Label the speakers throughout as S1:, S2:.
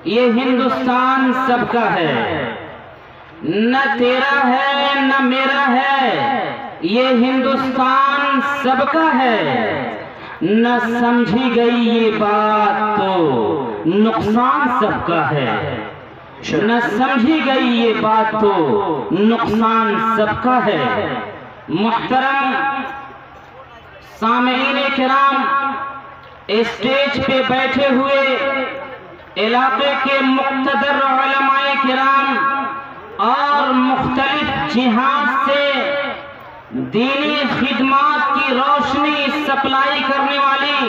S1: ये हिंदुस्तान सबका है, न तेरा है न मेरा है, ये हिंदुस्तान सबका है। न समझी गई ये बात तो नुकसान सबका है, न समझी गई ये बात तो नुकसान सबका है। मुहतरम सामईन किराम, स्टेज पे बैठे हुए इलाके के मुक़्तदर उलमाए किराम और मुख्तलिफ जिहाद से दीनी खिदमात की रोशनी सप्लाई करने वाली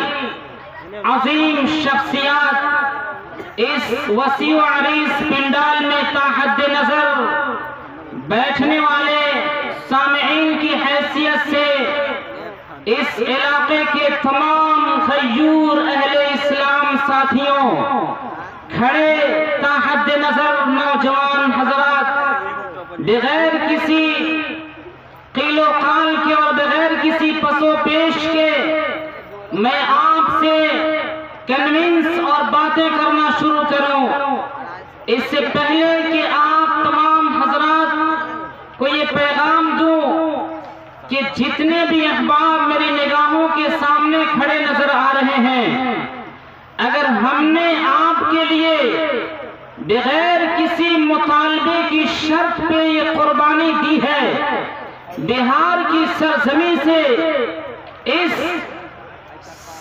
S1: अजीम शख्सियत इस वसी व अरीज़ पिंडाल में ताहद नजर बैठने वाले सामईन की हैसियत से इस इलाके के तमाम खयूर अहले इस्लाम साथियों, खड़े ताहद नजर नौजवान हजरात, बगैर किसी कीलो काल के और बगैर किसी पसो पेश के मैं आपसे कन्विंस और बातें करना शुरू करूं, इससे पहले कि आप तमाम हजरात को ये पैगाम दूं कि जितने भी अहबाब मेरी निगाहों के सामने खड़े नजर आ रहे हैं, अगर हमने आपके लिए बगैर किसी मुतालबे की शर्त पे ये कुर्बानी दी है, बिहार की सरजमी से इस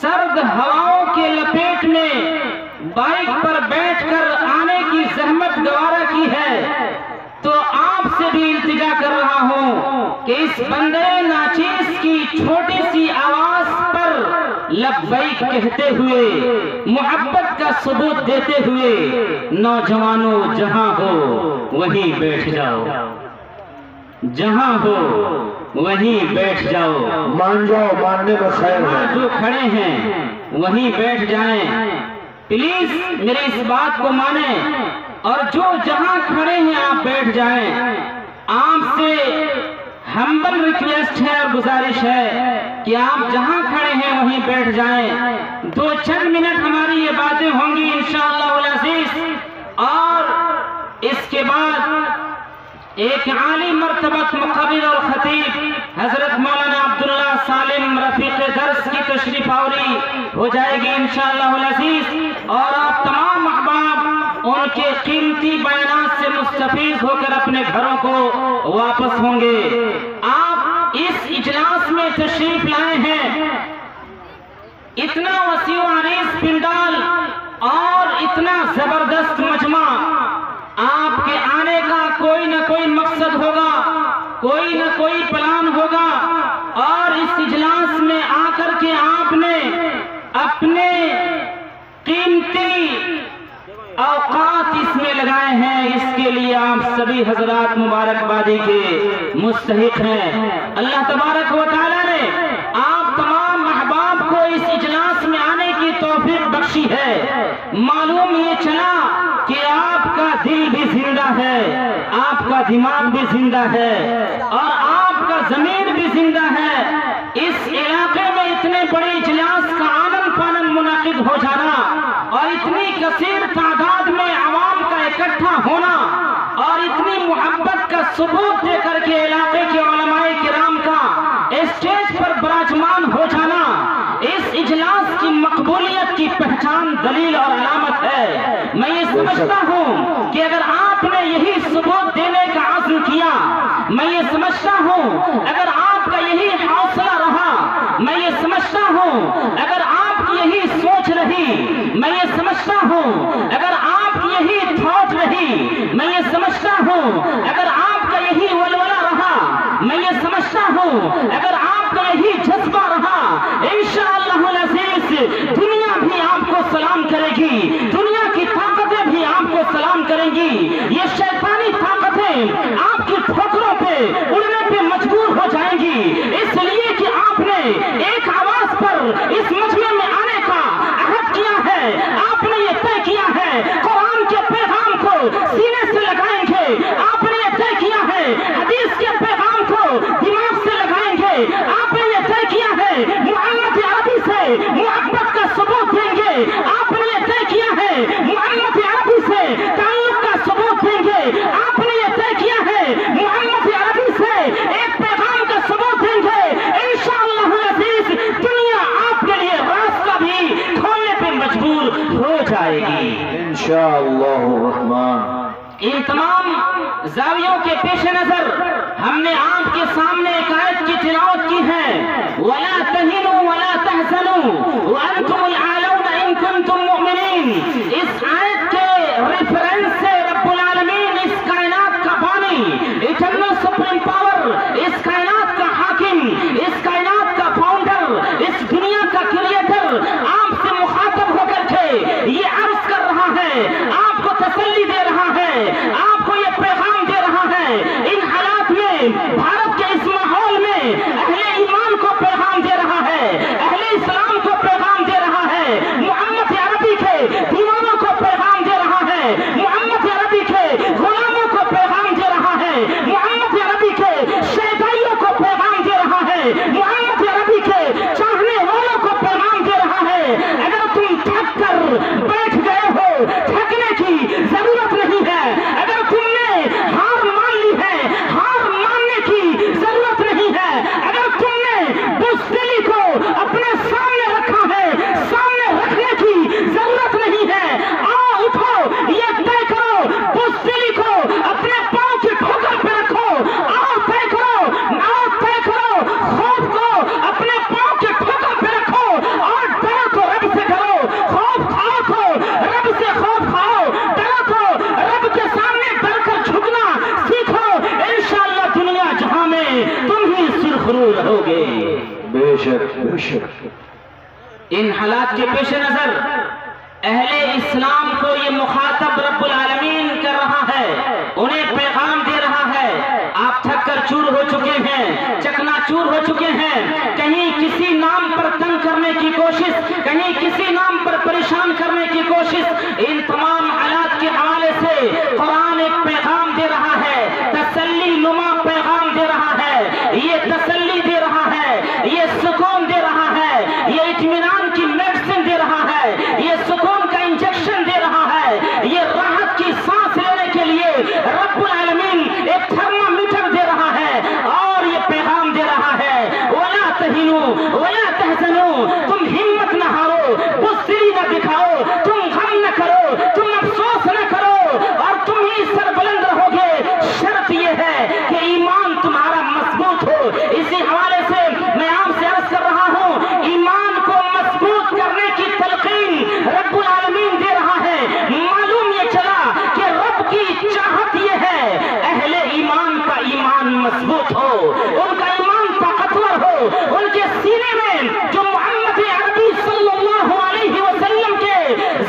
S1: सर्द हवाओं के लपेट में बाइक पर बैठकर आने की जहमत गवारा की है, तो आपसे भी इल्तिजा कर रहा हूं कि इस बंदे नाचीज की छोटी सी आवाज पर लब्बैक कहते हुए, मोहब्बत का सबूत देते हुए, नौजवानों जहां हो वहीं बैठ जाओ, जहां हो वहीं बैठ जाओ,
S2: मान जाओ, मानने में खैर है।
S1: जो खड़े हैं वहीं बैठ जाएं। प्लीज मेरी इस बात को माने और जो जहां खड़े हैं आप बैठ जाएं। आपसे हम्बल रिक्वेस्ट है और गुजारिश है कि आप जहां खड़े हैं वहीं बैठ जाएं। 2 मिनट हमारी ये बातें होंगी इंशाअल्लाह उल अज़ीज़, और इसके बाद एक आली मर्तबत मुक़र्रिर और खतीब हजरत मौलाना अब्दुल्ला सालिम रफीक दर्स की तशरीफ आवरी हो जाएगी इंशाअल्लाह उल अज़ीज़, और आप तमाम अहबाब उनके कीमती बयानात से मुस्तफीज होकर अपने घरों को वापस होंगे। आप इस इजलास में तशरीफ लाए हैं, इतना वसी व अरीज़ पिंडाल और इतना जबरदस्त मजमा, आपके आने का कोई न कोई मकसद होगा, कोई न कोई प्लान होगा, और इस इजलास में आकर के आपने अपने कीमती औकात इसमें लगाए हैं। इसके लिए आप सभी हजरात मुबारकबादी के मुस्तहिक हैं। अल्लाह तबारक व तआला ने आप तमाम अहबाब को इस इजलास में आने की तौफीक बख्शी है। मालूम ये चला कि आपका दिल भी जिंदा है, आपका दिमाग भी जिंदा है और आपका ज़मीर भी जिंदा है। इस इलाके में इतने बड़े इजलास का आनन फानन मुनाकिद हो जाना और इतनी कसीर तादाद में आवाम का इकट्ठा होना और इतनी मोहब्बत का सबूत देकर के इलाके के उलमाए किराम का स्टेज पर विराजमान हो जाना, इस इजलास की मकबूलियत की पहचान, दलील और अलामत है। मैं ये समझता हूँ कि अगर आपने यही सबूत देने का आज़्म किया, मैं ये समझता हूँ अगर आपका यही हौसला रहा, मैं ये समझता हूँ अगर आपकी यही सोच रही, मैं ये समझता हूँ अगर आपकी यही थॉट रही, मैं ये समझता हूँ अगर आपका यही वलवला रहा, मैं ये समझता हूँ अगर आपका यही जज्बा रहा, इंशाअल्लाह अल अज़ीज़ दुनिया भी आपको सलाम करेगी, दुनिया की ताकतें भी आपको सलाम करेंगी। ये शैतानी ताकतें आपकी ठोकरों पे उड़ने पे मजबूर हो जाएंगी, इसलिए कि आपने एक आवाज पर इस मजमे में आने का अहद किया है। आपने ये तय किया है कुरान के पैगाम को सीने से लगाएंगे, आपने ये तय किया है हदीस के पैगाम को दिमाग से लगाएंगे, दूर हो जाएगी
S2: इंशाअल्लाह रहमान।
S1: इन तमाम जावियों के पेश नजर हमने आपके सामने एक आयत की तिलावत की है, वला तहिनु वला तहज़नु व अंतुमुल आलौना इन कुंतुम मुमिनीन। इस आयत के रेफरेंस से रब्बुल आलमीन, इस कायनात का बानी, इटर्नल सुप्रीम पावर, इस कायनात का हाकिम, इस कायनात का फाउंडर, इस दुनिया का क्रिएटर आपसे मुखातब होकर के ये अर्ज कर रहा है, आपको तसल्ली दे रहा है, आपको ये पैगाम दे रहा है। इन हालात में, भारत के इस माहौल में अहले ईमान को पैगाम दे रहा है, अहले इस्लाम को पैगाम दे रहा है, मोहम्मद अरबी के दीवानों को पैगाम दे रहा है, मोहम्मद अरबी के गुलामों को पैगाम दे रहा है, मोहम्मद अरबी के शैतानियों को पैगाम दे रहा है, मोहम्मद अरबी के चाहने वालों को पैगाम दे रहा है। अगर तुम थक कर बैठ गए हो, थकने की जरूरत नहीं है। अगर तुमने हार मान ली है, हार मानने की जरूरत नहीं है। अगर तुमने बुज़दिली को अपने सामने रखा है, सामने रखने की जरूरत नहीं है। आओ उठो, ये तय करो, बुज़दिली को अपने पांव की ठोकर पे रखो। आओ तय करो, आओ तय करो, खौफ को अपने पांव की ठोकर पे रखो और डरो तो रब से डरो, खौफ खाओ तो रब से खौफ खाओ, डरो तो रब के सामने डरकर झुकना सीखो। इंशाअल्लाह दुनिया जहां में तुम ही सुरखरू रहोगे।
S2: बेशक बेशक।
S1: इन हालात के पेश नजर अहले इस्लाम को ये मुखातब रब्बुल आलमीन कर रहा है, उन्हें पैगाम दे रहा है। आप थक कर चूर हो चुके हैं, चकनाचूर हो चुके हैं, कहीं किसी नाम पर तंग करने की कोशिश, कहीं किसी नाम पर परेशान करने की कोशिश। इन तमाम हालात के हवाले से कुरान एक पैगाम दे रहा है, तसल्ली नुमा पैगाम दे रहा है। ये तसल्ली दे रहा है, ये सुकून दे रहा है, ये इत्मीनान की मेडिसिन दे रहा है, ये सुकून का इंजेक्शन दे रहा है, ये राहत की सांस लेने के लिए रब्बुल आलमीन एक थर्मामीटर दे रहा है और ये पैगाम दे रहा है, वला तहिनु वला तहज़नु, तुम हिम्मत न हारो, बुज़दिली न दिखाओ, तुम गम न करो, तुम अफसोस न करो और तुम ही सरबुलंद रहोगे। शर्त ये है कि ईमान तुम्हारा मजबूत हो। इसी हवाले से मैं आपसे अर्ज कर रहा हूँ, ईमान को मजबूत करने की तलकीन रब्बुल आलमीन दे रहा है। मालूम ये चला कि रब की चाहत ये है, अहले ईमान का ईमान मजबूत हो, उनका ईमान ताकतवर हो, उनके सीने में जो मोहम्मद अरबी सल्लल्लाहु अलैहि वसल्लम के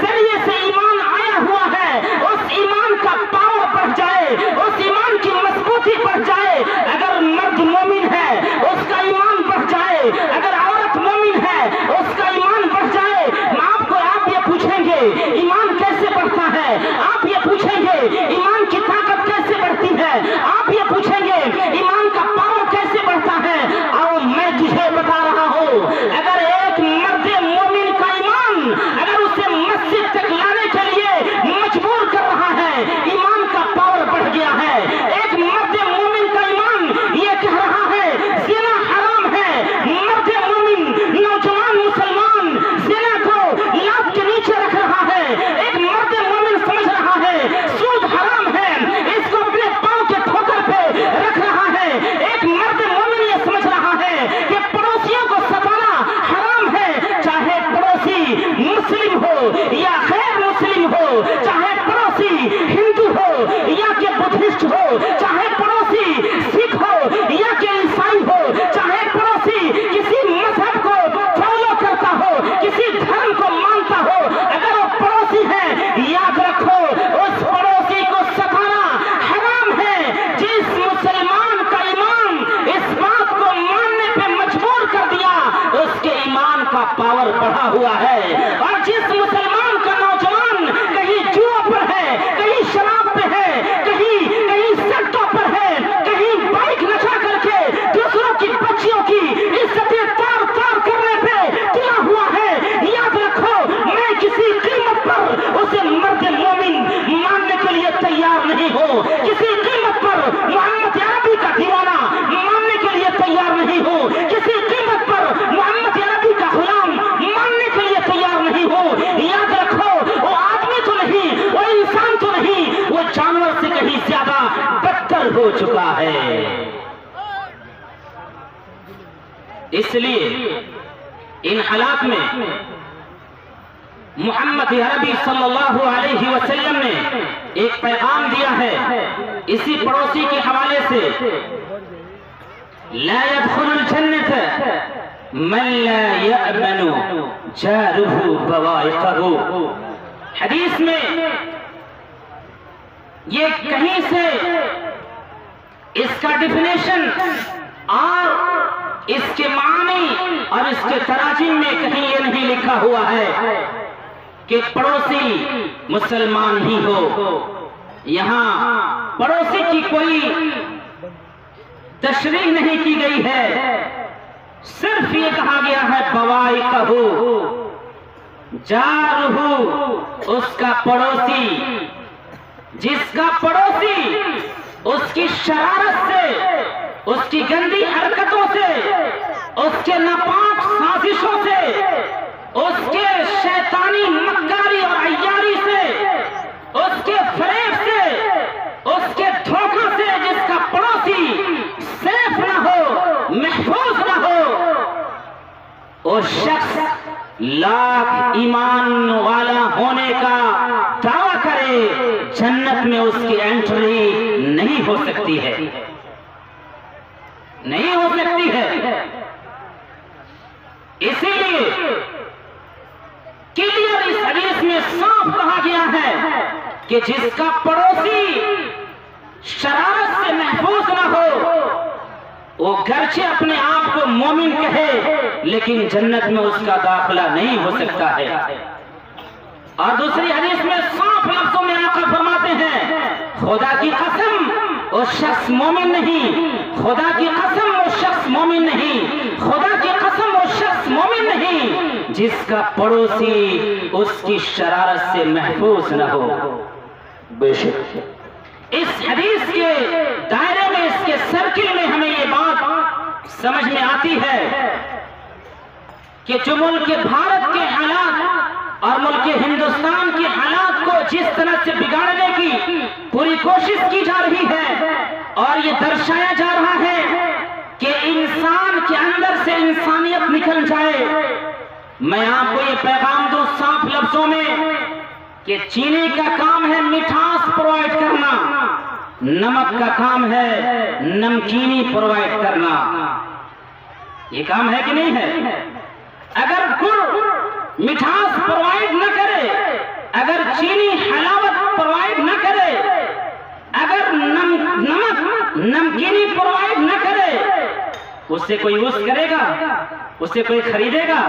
S1: जरिए से ईमान आया हुआ है, उस ईमान का पावर बढ़ जाए, उस ईमान की मजबूती बढ़ जाए। अगर मर्द मोमिन है उसका ईमान बढ़ जाए, अगर औरत मोमिन है उसका ईमान बढ़ जाए। आप ये पूछेंगे ईमान कैसे बढ़ता है, आप ये पूछेंगे ईमान की ताकत कैसे बढ़ती है, आप ये पूछेंगे ईमान का पावर कैसे बढ़ता है। आओ मैं तुझे बता रहा हूँ, अगर एक मर्द मोमिन का ईमान अगर उसे मस्जिद तक लाने के लिए मजबूर कर रहा है, ईमान का पावर बढ़ गया है। एक मर्द मोमिन का ईमान ये कह रहा है ज़िना हराम है, मर्द मोमिन नौजवान मुसलमान ज़िना को लात के नीचे रख रहा है। एक मर्द मोमिन समझ रहा है सूद हराम है, इसको अपने पांव के ठोकर पे रख रहा है। एक मर्द मोमिन ये समझ रहा है कि पड़ोसियों को सताना हराम है, चाहे पड़ोसी मुस्लिम हो या गैर मुस्लिम हो, चाहे पड़ोसी हिंदू हो या के बुद्धिस्ट हो, चाहे पड़ोसी सिख हो या के ईसाई हो, चाहे पड़ोसी किसी मजहब को फॉलो करता हो, किसी धर्म को मानता हो, अगर वो पड़ोसी है याद रखो उस पड़ोसी को सताना हराम है। जिस मुसलमान का ईमान इस बात को मानने पे मजबूर कर दिया, उसके ईमान का पावर बढ़ा हुआ है। और जिस मुसलमान का नौजवान कहीं जुआ पर है, कहीं शराब पे है, कहीं कहीं सट्टों पर है, कहीं बाइक नशा करके दूसरों की बच्चियों की इज्जतें तार तार करने पे तुला हुआ है, याद रखो मैं किसी कीमत पर उसे मर्द मोमिन मानने के लिए तैयार नहीं हूँ, किसी कीमत पर मोहम्मद अरबी का दीवाना मानने के लिए तैयार नहीं हूँ, किसी कीमत पर मोहम्मद अरबी का गुलाम मानने के लिए तैयार नहीं हूँ। हो चुका है। इसलिए इन हालात में मोहम्मद अरबी सल्लल्लाहु अलैहि वसल्लम ने एक पैगाम दिया है इसी पड़ोसी के हवाले से, ला यदखुलुल जन्नत मन ला यअमनु जारुहु बवाइक़हु। हदीस में ये कहीं से इसका डिफिनेशन और इसके मानी और इसके तराजिम में कहीं ये नहीं लिखा हुआ है कि पड़ोसी मुसलमान ही हो। यहां पड़ोसी की कोई तशरीह नहीं की गई है, सिर्फ ये कहा गया है बवाइक़हु, जारुहु उसका पड़ोसी, जिसका पड़ोसी उसकी शरारत से, उसकी गंदी हरकतों से, उसके नापाक साजिशों से, उसके शैतानी मक्कारी और अय्यारी से, उसके फरेब से, उसके धोखा से, जिसका पड़ोसी सेफ ना हो, महफूज ना हो, वो शख्स लाख ईमान वाला होने का दावा करे, जन्नत में उसकी एंट्री नहीं हो सकती है, नहीं हो सकती है। इसीलिए क्लियर इस हदीस में साफ कहा गया है कि जिसका पड़ोसी शरारत से महफूज ना हो, वो घरचे अपने आप को मोमिन कहे, लेकिन जन्नत में उसका दाखिला नहीं हो सकता है। और दूसरी हदीस में साफ लफ्जों में आका फरमाते हैं, खुदा की कसम वो शख्स मोमिन नहीं, खुदा की कसम वो शख्स मोमिन नहीं, खुदा की कसम वो शख्स मोमिन नहीं जिसका पड़ोसी उसकी शरारत से महफूज न हो।
S2: बेशक
S1: इस हदीस के दायरे में, इसके सर्किल में हमें ये बात समझ में आती है कि जो मुल्क भारत के हालात और मुल्क हिंदुस्तान के हालात को जिस तरह से बिगाड़ने की पूरी कोशिश की जा रही है और ये दर्शाया जा रहा है कि इंसान के अंदर से इंसानियत निकल जाए, मैं आपको ये पैगाम दूं साफ लफ्जों में कि चीनी का काम है मिठास प्रोवाइड करना, नमक का काम है नमकीनी प्रोवाइड करना। ये काम है कि नहीं है? अगर गुड़ मिठास प्रोवाइड न करे, अगर चीनी हलावत प्रोवाइड न करे, अगर नमक नमकीनी प्रोवाइड न करे, उससे कोई यूज करेगा? उसे कोई खरीदेगा?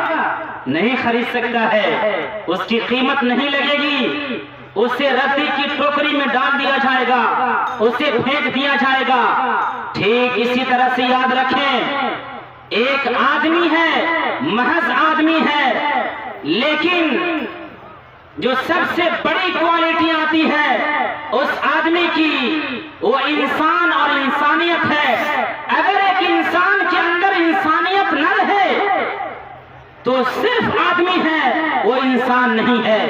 S1: नहीं खरीद सकता है, उसकी कीमत नहीं लगेगी, उसे रद्दी की टोकरी में डाल दिया जाएगा, उसे फेंक दिया जाएगा। ठीक इसी तरह से याद रखें, एक आदमी है, महज आदमी है, लेकिन जो सबसे बड़ी क्वालिटी आती है उस आदमी की, वो इंसान और इंसानियत है। अगर एक इंसान के अंदर इंसानियत न रहे तो सिर्फ आदमी है, वो इंसान नहीं है।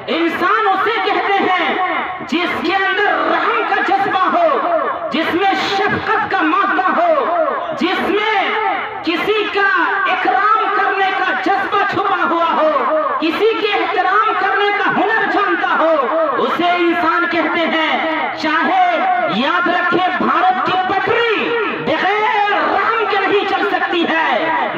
S1: इंसान उसे कहते हैं जिसके अंदर रहम का जज्बा हो, जिसमें शफकत का मादा हो, जिसमें किसी का इकराम करने का जज्बा छुपा हुआ हो, किसी के एहतराम करने का हुनर जानता हो, उसे इंसान कहते हैं। चाहे याद रखे, भारत की पटरी बगैर रहम के नहीं चल सकती है,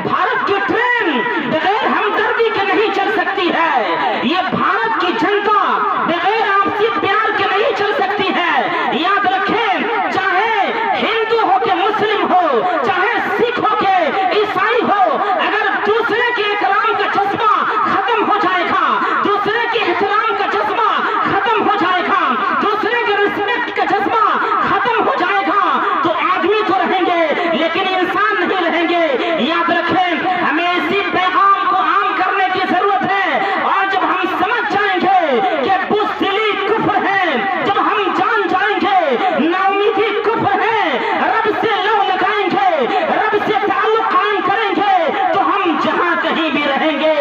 S1: भारत की ट्रेन बगैर हमदर्दी के नहीं चल सकती है, ये भारत की जनता बगैर आपसी प्यार के नहीं चल सकती है। याद रखें, चाहे हिंदू हो के मुस्लिम हो, चाहे सिख हो के ईसाई हो, अगर दूसरे के इकराम का जज्बा खत्म हो जाएगा, दूसरे के एहतराम का जज्बा खत्म हो जाएगा, दूसरे के रिस्पेक्ट का जज्बा खत्म हो जाएगा, तो आदमी तो रहेंगे लेकिन इंसान नहीं रहेंगे। याद रखें, हमें इसी पैगाम को आम करने की जरूरत है। और जब हम समझ जाएंगे कि बुज़दिली कुफ्र है, जब हम जान जाएंगे नाउमीदी कुफ्र है, रब से लौ लगाएंगे, रब से ताल्लुक कायम करेंगे, तो हम जहां कहीं भी रहेंगे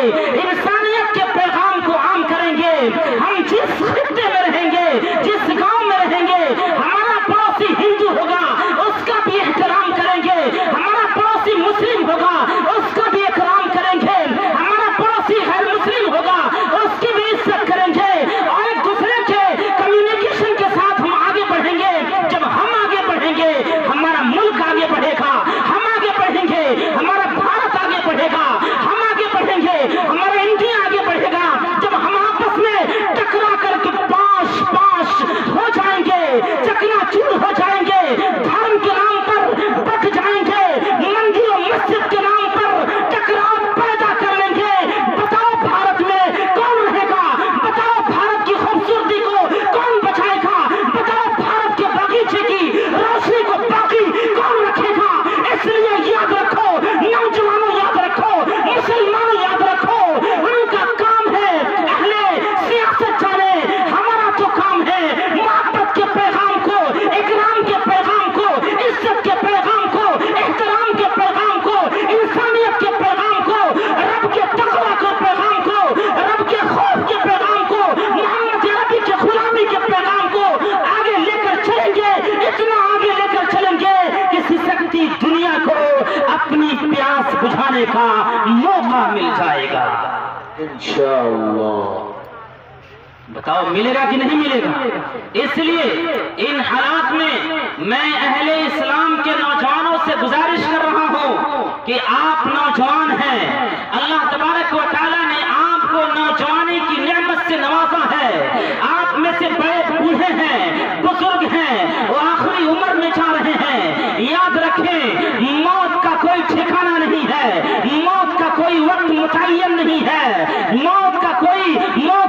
S1: इंसानियत के पैगाम को आम करेंगे। हम जिस खित्ते में रहेंगे, जिस गांव में रहेंगे, हमारा पड़ोसी हिंदू होगा, अपनी प्यास बुझाने का मौका मिल जाएगा
S2: इंशाअल्लाह।
S1: बताओ मिलेगा कि नहीं मिलेगा? इसलिए इन हालात में मैं अहले इस्लाम के नौजवानों से गुजारिश कर रहा हूं कि आप नौजवान हैं, अल्लाह तबारक व तआला ने आपको नौजवानी की नेमत से नवाजा है। आप में से बड़े बूढ़े हैं, बुजुर्ग हैं, वो आखिरी उम्र में जा रहे हैं। याद रखें, मौत का कोई ठिकाना नहीं है, मौत का कोई वक्त मुतय्यन नहीं है, मौत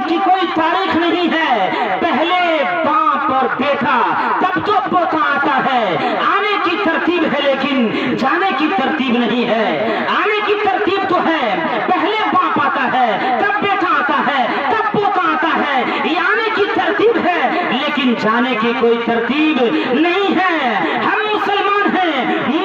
S1: की कोई तारीख नहीं है। पहले बाप और बेटा, तब तो पोता आता है। आने की तरतीब है लेकिन जाने की तरतीब नहीं है। आने की तरतीब तो है, पहले बाप आता है, तब बेटा आता है, तब पोता आता है। ये आने की तरतीब है लेकिन जाने की कोई तरतीब नहीं है। हम मुसलमान हैं,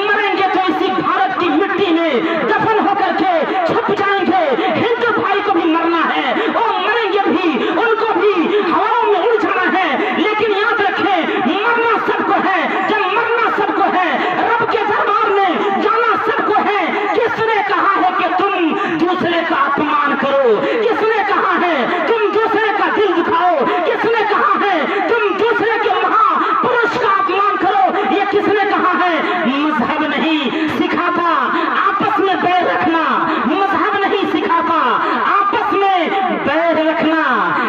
S1: मरेंगे तो इसी भारत की मिट्टी में दफन होकर के छुप जाएंगे। हिंदू भाई को भी मरना है, और मरेंगे भी, उनको भी हवाओं में उड़ जाना है। लेकिन याद रखें, मरना सबको है। जब मरना सबको है, रब के दरबार में जाना सबको है। किसने कहा है कि तुम दूसरे का अपमान करो? किसने कहा है तुम दूसरे का दिल दुखाओ? किसने कहा है तुम दूसरे के महापुरुष का अपमान करो? ये किसने कहा है? मजहब नहीं सिखाता आपस में बैर रखना, मजहब नहीं सिखाता आपस में बैर रखना।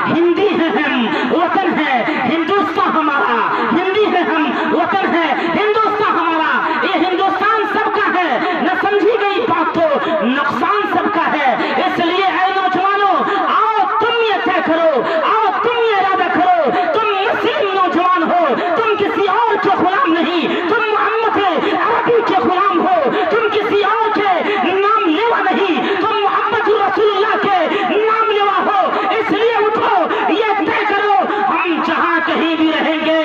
S1: हिंदी है हम, वतन है हिंदुस्तान हमारा। हिंदी है हम, वतन है हिंदुस्तान हमारा। ये हिंदुस्तान सबका है, न समझी गई बात तो नुकसान सबका है। इसलिए ऐ नौजवानों, आओ तुम ये तय करो, आओ तुम ये इरादा करो, तुम मुस्लिम नौजवान हो, तुम किसी और के गुलाम नहीं, तुम मोहम्मद अरबी के गुलाम हो, तुम किसी और के नाम लेवा नहीं, तुम मोहम्मद रसूलुल्लाह के नाम लेवा हो। इसलिए उठो, ये तय करो, हम जहां कहीं भी रहेंगे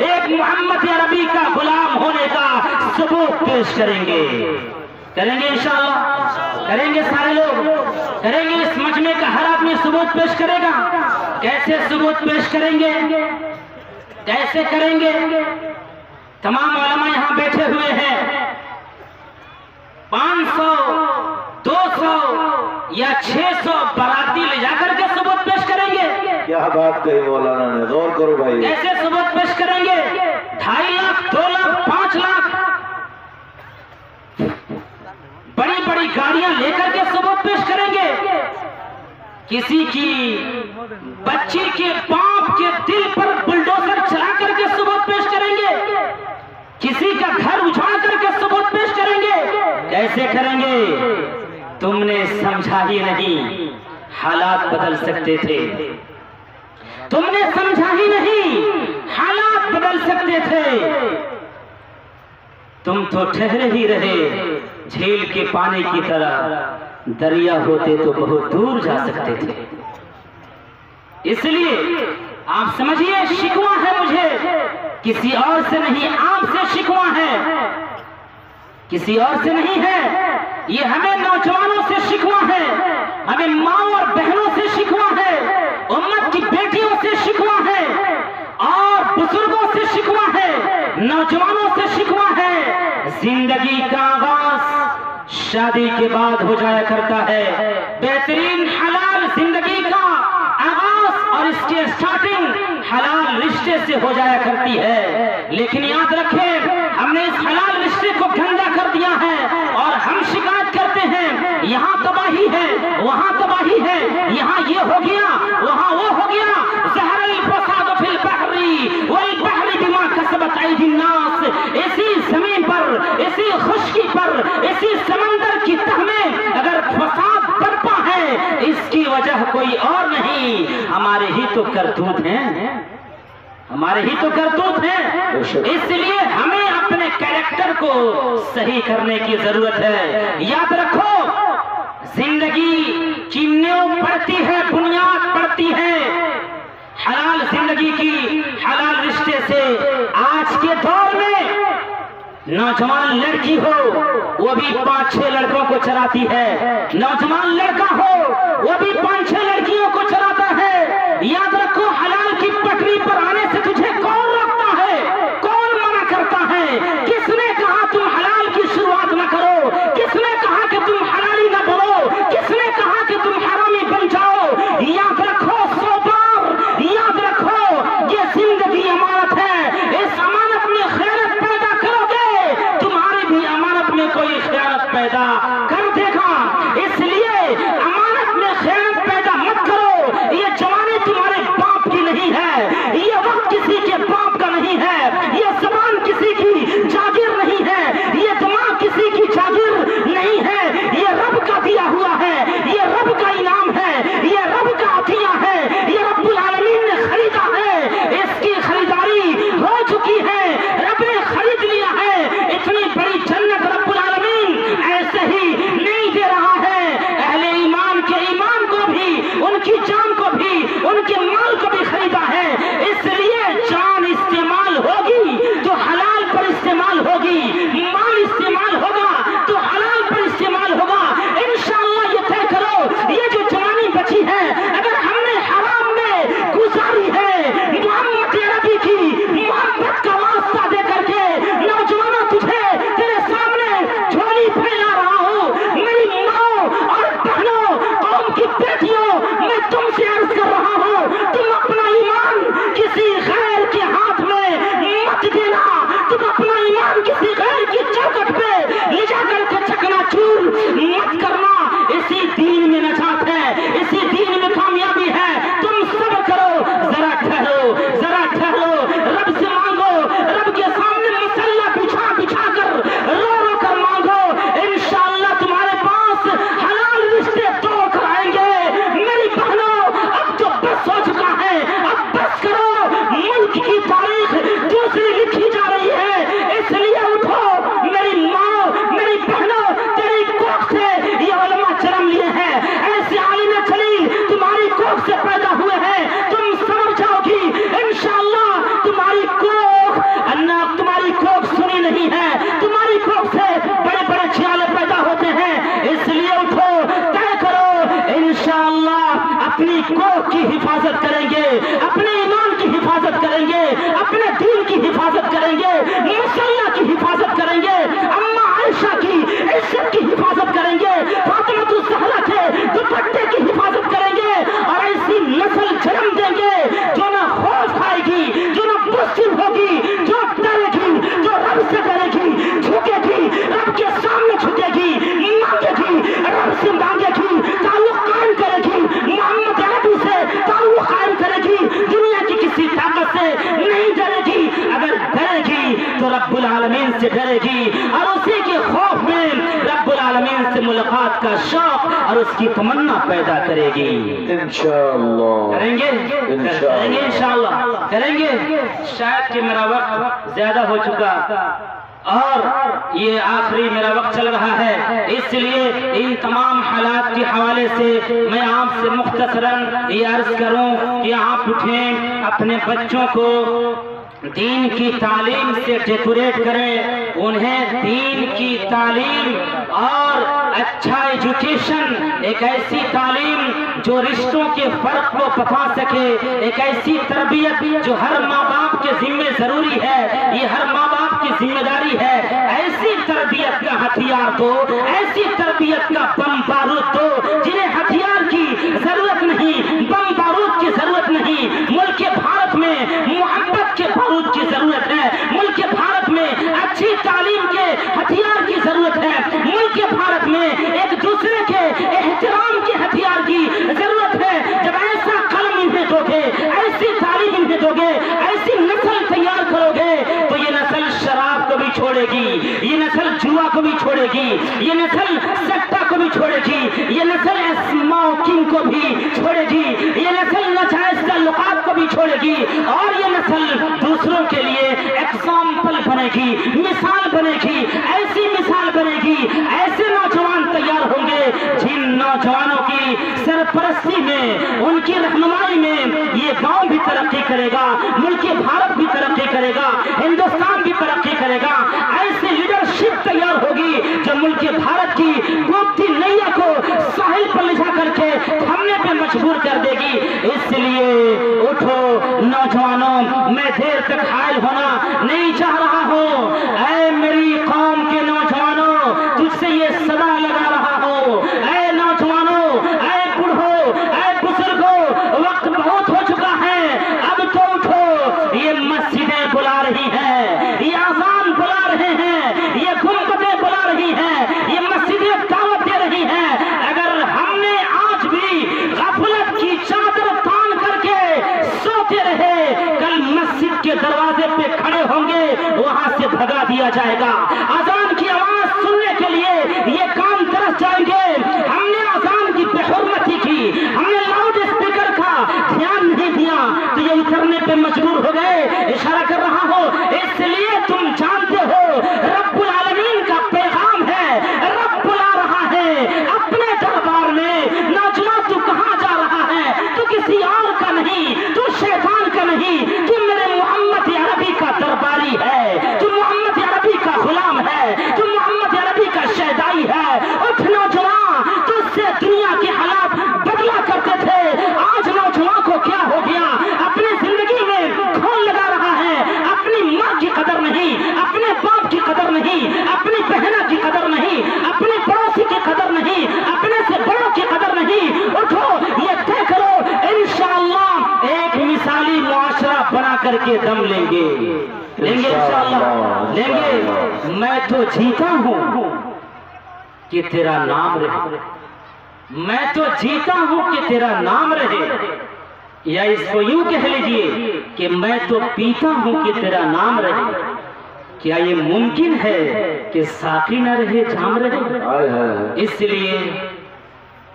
S1: एक मोहम्मद अरबी का गुलाम होने का सबूत पेश करेंगे। करेंगे इंशाअल्लाह, करेंगे सारे लोग, करेंगे। इस मजमे का हर आदमी सबूत पेश करेगा। कैसे सबूत पेश करेंगे, कैसे करेंगे? तमाम उलमा यहां बैठे हुए हैं। 500, 200 या 600 बाराती ले जाकर के सबूत पेश करेंगे।
S2: क्या बात कही मौलाना ने, गौर करो भाई।
S1: कैसे सबूत पेश करेंगे? 2.5 लाख, 2 लाख, 5 लाख बड़ी बड़ी गाड़ियां लेकर के सबूत पेश करेंगे। किसी की बच्ची के बाप के दिल पर बुलडोजर चला करके सबूत पेश करेंगे। किसी का घर उजाड़ करके सबूत पेश करेंगे। कैसे करेंगे? तुमने समझा ही नहीं, हालात बदल सकते थे। तुमने समझा ही नहीं, हालात बदल सकते थे। तुम तो ठहरे ही रहे झील के पानी की तरह, दरिया होते तो बहुत दूर जा सकते थे। इसलिए आप समझिए, शिकवा है मुझे, किसी और से नहीं, आपसे शिकवा है, किसी और से नहीं है। ये हमें नौजवानों से शिकवा है, हमें माँ और बहनों से शिकवा है, उम्मत की बेटियों से शिकवा है, और बुजुर्गों से शिकवा है, नौजवानों से शिकवा है। जिंदगी का आगाज शादी के बाद हो जाया करता है। बेहतरीन हलाल जिंदगी का आगाज और इसके स्टार्टिंग हलाल रिश्ते से हो जाया करती है। लेकिन याद रखें, हमने इस हलाल रिश्ते को गंदा कर दिया है और हम शिकायत करते हैं, यहाँ तबाही है, वहाँ तबाही है, यहाँ ये हो गया, वहाँ वो हो गया। ज़हरल फसाद फिल बहरी वल बहरी बिमा कसबत ऐदिन नास। इसी जमीन पर, इसी खुशकी पर, इसी समंदर की तह में अगर फसाद बरपा है, इसकी वजह कोई और नहीं, हमारे ही तो करतूत हैं, हमारे ही तो करतूत हैं। इसलिए हमें अपने कैरेक्टर को सही करने की जरूरत है। याद रखो, जिंदगी की नींव पड़ती है, बुनियाद पड़ती है हलाल जिंदगी की, हलाल रिश्ते से। आज के दौर में नौजवान लड़की हो, वो भी 5-6 लड़कों को चराती है। नौजवान लड़का हो, वो भी 5-6 लड़कियों को चराता है। याद रखो, हलाल की पटरी पर आने से तुझे कौन रोकता है, कौन मना करता है? किसने कहा तुम हलाल की शुरुआत न करो? रब्बुल आलमीन से डरेगी और उसी के खौफ में रब्बुल आलमीन से मुलाकात का शौक और उसकी तमन्ना पैदा करेगी।
S2: इंशाअल्लाह
S1: करेंगे इंशाअल्लाह करेंगे। शायद कि मेरा वक्त ज्यादा हो चुका और ये आखिरी मेरा वक्त चल रहा है, इसलिए इन तमाम हालात के हवाले से मैं आपसे मुख्तसरन ये अर्ज करूं कि आप उठें, अपने बच्चों को दीन की तालीम से डेकोरेट करें, उन्हें दीन की तालीम और अच्छा एजुकेशन, एक ऐसी तालीम जो रिश्तों के फर्क को बता सके, एक ऐसी तरबियत जो हर माँ बाप के जिम्मे जरूरी है, ये हर माँ बाप की जिम्मेदारी है। ऐसी तरबियत का हथियार दो, ऐसी तरबियत का बम बारूद दो जिन्हें हथियार की जरूरत नहीं, बम बारूद की जरूरत नहीं। मुल्क भारत में मोहब्बत के बारूद की जरूरत है, मुल्क भारत में अच्छी तालीम के हथियार की जरूरत है, मुल्क भारत में एक दूसरे के एहतराम के हथियार की जरूरत है। जब ऐसा कलम इन्हें दोगे, ऐसी तालीम इन्हें दोगे, ऐसी नस्ल तैयार करोगे तो ये नस्ल शराब को भी छोड़ेगी, ये नस्ल जुआ को भी छोड़ेगी, ये नस्ल सट्टा को भी छोड़ेगी, ये नस्ल स्मोकिंग को भी छोड़ेगी, ये नस्ल नाजायज ताल्लुकात को भी छोड़ेगी और ये नस्ल दूसरों के लिए एग्जाम्पल बनेगी, मिसाल बनेगी, ऐसी मिसाल बनेगी, ऐसे नौजवान तैयार होंगे जिन नौजवानों की सरपरस्ती में, उनकी रहनुमाई में ये गांव भी तरक्की करेगा, मुल्क भारत भी तरक्की करेगा, हिंदुस्तान भी तरक्की करेगा। ऐसी लीडरशिप तैयार होगी जो मुल्क भारत की डूबती नैया को साहिल पर ले जा करके थमने पे मजबूर कर देगी। इसलिए उठो नौजवानों, मैं देर तक हायल होना नहीं चाह रहा हूँ। ऐ मेरी कौम के नौजवानों, तुझसे ये सदा लगा रहा हूँ। ऐ नौजवानों, ऐ बूढ़ों, ऐ बुजुर्गों, वक्त बहुत हो चुका है, अब तो उठो। ये मस्जिदें बुला रही हैं, ये आज़ान बुला रहे हैं, ये गुंबदें बुला रही हैं, ये मस्जिदें दावत दे रही हैं। अगर हमने आज भी गफलत की चादर तान करके सोते रहे, कल मस्जिद के दरवाजे पे खड़े होंगे, वहां से भगा दिया जाएगा। अजान की आवाज सुनने के लिए ये कान तरस जाएंगे। हमने अजान की बेहुरमती की, हमने लाउड स्पीकर का ध्यान नहीं दिया तो ये उतरने पे मजबूर हो गए। इशारा कर रहा हो, इसलिए तुम जानते हो रब्बुल आलमीन का पैगाम है, रब बुला रहा है अपने दरबार में। नौजवान तू कहाँ जा रहा है? तू किसी और का नहीं, तू शैतान का नहीं, तू मेरे मोहम्मद अरबी का दरबारी है, तू मोहम्मद अरबी का गुलाम है, तू मोहम्मद अरबी का शहदाई है। उठ नौजवान, तुझसे दुनिया के हालात बदला करते थे, आज नौजवान को क्या हो गया? अपनी जिंदगी में खोल लगा रहा है, अपनी माँ की कदर नहीं, अपने बाप की कदर नहीं, अपनी बहना की कदर नहीं, अपने पड़ोसी की कदर नहीं, अपने से बड़ों की कदर नहीं। उठो, ये तय करो इंशाअल्लाह एक मिसाली मुआशरा बना करके दम लेंगे इंशाअल्लाह लेंगे। मैं तो जीता हूँ कि तेरा नाम रहे, मैं तो जीता हूँ कि तेरा नाम रहे, या इसको यूं कह लीजिए कि मैं तो पीता हूँ कि तेरा नाम रहे। क्या ये मुमकिन है कि साकी न रहे, जाम रहे? इसलिए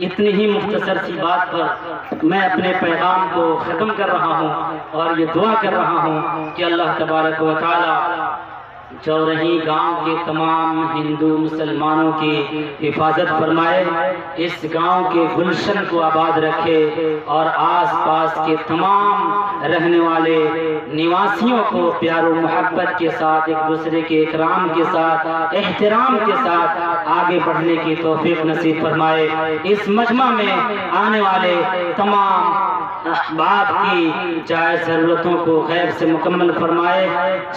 S1: इतनी ही मुख्तसर सी बात पर मैं अपने पैगाम को ख़त्म कर रहा हूँ और ये दुआ कर रहा हूँ कि अल्लाह तबारक व तआला चौरही गांव के तमाम हिंदू मुसलमानों की हिफाजत फरमाए, इस गांव के गुलशन को आबाद रखे और आसपास के तमाम रहने वाले निवासियों को प्यारो मोहब्बत के साथ, एक दूसरे के इकराम के साथ, एहतराम के साथ आगे बढ़ने की तौफीक नसीब फरमाए। इस मजमा में आने वाले तमाम अहबाब की जायज़ ज़रूरतों को गैब से मुकम्मल फरमाए।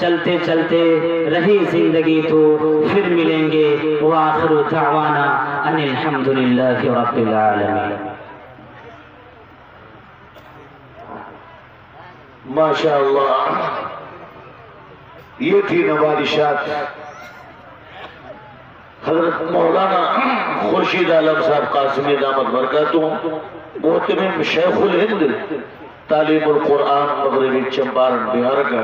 S1: चलते चलते रही जिंदगी तो फिर मिलेंगे। व आखिरु दावाना अनिल हम्दुलिल्लाहि रब्बिल आलमीन।
S2: माशाअल्लाह, ये थी नवादिशात हजरत मौलाना खुर्शीद आलम साहब कासिमी दामत बरकतुहू, मोहतरम शेखुल हिंद तालीमुल कुरान मगरबी चंपारण बिहार का